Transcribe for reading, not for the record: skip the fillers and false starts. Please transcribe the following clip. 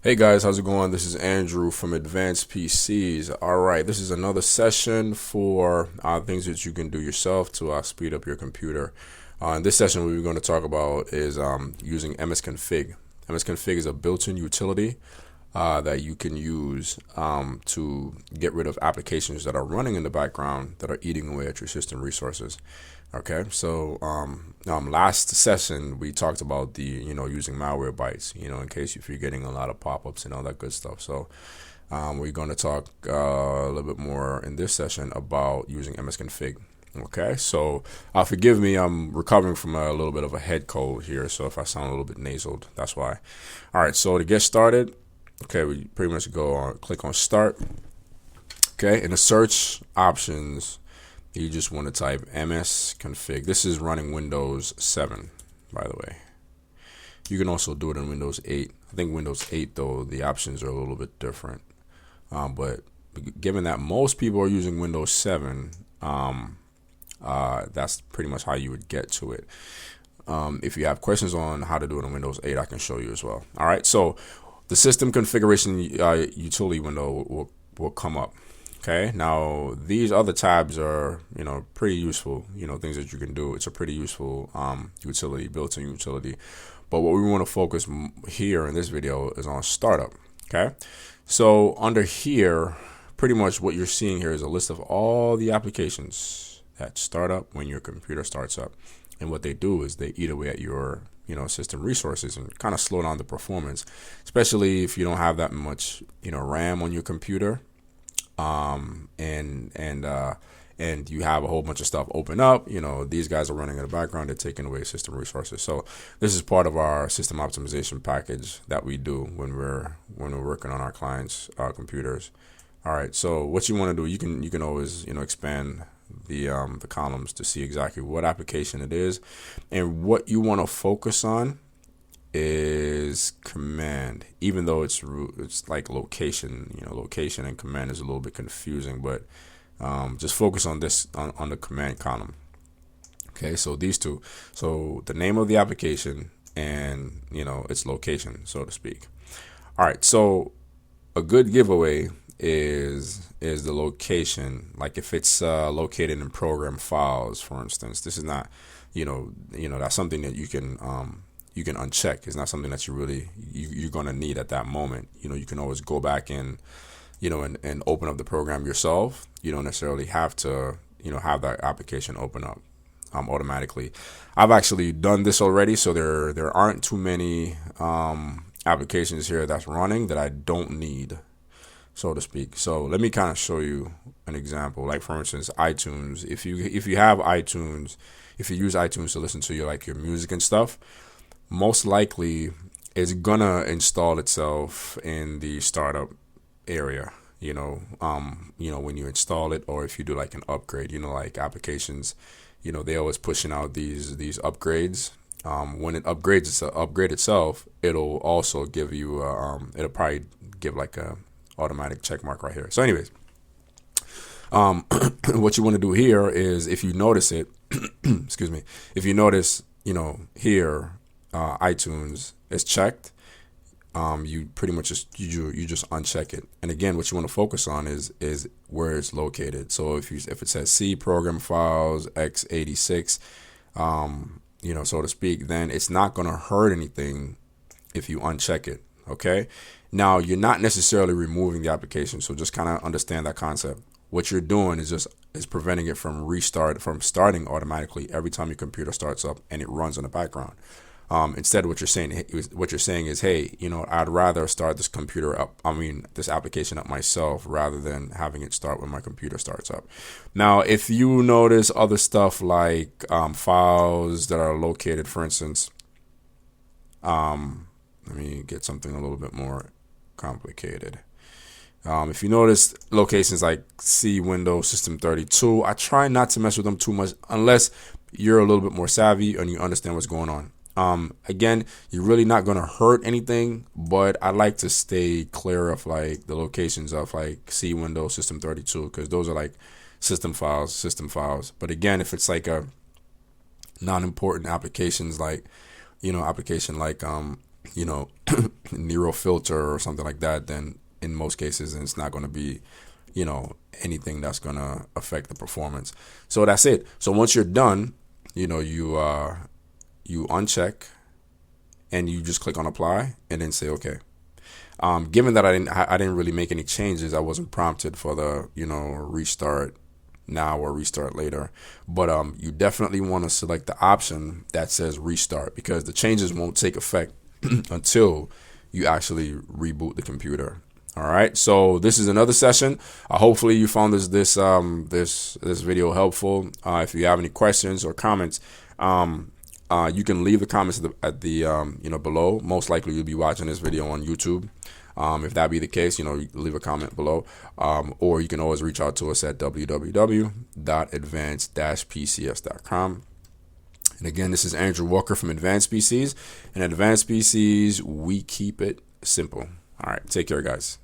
Hey guys, how's it going? This is Andrew from ADVANCED-PCs. All right, this is another session for things that you can do yourself to speed up your computer. In this session, what we're going to talk about is using Msconfig. Msconfig is a built-in utility that you can use to get rid of applications that are running in the background that are eating away at your system resources. Okay, so last session we talked about the using malware bytes, in case if you're getting a lot of pop-ups and all that good stuff. So we're going to talk a little bit more in this session about using Msconfig. Okay, so forgive me, I'm recovering from a little bit of a head cold here, so if I sound a little bit nasaled, that's why. All right, so to get started, okay, we pretty much click on start. Okay, in the search options, you just want to type msconfig. This is running Windows 7, by the way. You can also do it in Windows 8. I think Windows 8, though, the options are a little bit different. But given that most people are using Windows 7, that's pretty much how you would get to it. If you have questions on how to do it in Windows 8, I can show you as well. All right, so the system configuration utility window will come up. Okay, now these other tabs are, pretty useful, things that you can do. It's a pretty useful utility, built-in utility. But what we want to focus here in this video is on startup. Okay, so under here, pretty much what you're seeing here is a list of all the applications that start up when your computer starts up. And what they do is they eat away at your system resources and kind of slow down the performance, especially if you don't have that much RAM on your computer. And you have a whole bunch of stuff open up. These guys are running in the background. They're taking away system resources. So this is part of our system optimization package that we do when we're working on our clients' computers. All right. So what you want to do, you can always expand the columns to see exactly what application it is, and what you want to focus on is command, even though it's like location. Location and command is a little bit confusing, but just focus on this on the command column. Okay, so these two, so the name of the application and its location, so to speak. All right, so a good giveaway is the location. Like if it's located in program files, for instance. This is not that's something that you can uncheck. It's not something that you're going to need at that moment. You can always go back in, and open up the program yourself. You don't necessarily have to, have that application open up automatically. I've actually done this already, so there aren't too many applications here that's running that I don't need, so to speak. So let me kind of show you an example. Like for instance, iTunes. If you have iTunes, if you use iTunes to listen to your music and stuff, most likely it's gonna install itself in the startup area. When you install it, or if you do like an upgrade, like applications, they always pushing out these upgrades. When it upgrade itself, it'll also give you it'll probably give like a automatic check mark right here. So anyways, what you want to do here is, if you notice it, excuse me, if you notice, here, iTunes is checked. You pretty much just uncheck it. And again, what you want to focus on is where it's located. So if it says C program files x86, so to speak, then it's not going to hurt anything if you uncheck it. Okay. Now you're not necessarily removing the application, so just kind of understand that concept. What you're doing is preventing it from starting automatically every time your computer starts up and it runs in the background. Instead, what you're saying is, hey, I'd rather start this this application up myself rather than having it start when my computer starts up. Now, if you notice other stuff like files that are located, for instance, let me get something a little bit more complicated. If you notice locations like C, Windows, System 32, I try not to mess with them too much unless you're a little bit more savvy and you understand what's going on. Again, you're really not going to hurt anything, but I like to stay clear of like the locations of like C, Windows, System 32, because those are like system files. But again, if it's like a non-important applications like, application like you know, Nero filter or something like that, then in most cases it's not going to be, you know, anything that's going to affect the performance. So that's it. So once you're done, you know, you uncheck and you just click on apply and then say okay. Given that I didn't really make any changes, I wasn't prompted for the, you know, restart now or restart later. But you definitely want to select the option that says restart, because the changes won't take effect until you actually reboot the computer. All right, so this is another session. Hopefully you found this video helpful. If you have any questions or comments, you can leave the comments at the you know, below. Most likely you'll be watching this video on YouTube. If that be the case, you know, leave a comment below, or you can always reach out to us at www.advanced-pcs.com. And again, this is Andrew Walker from Advanced PCs, and at Advanced PCs we keep it simple. All right, take care, guys.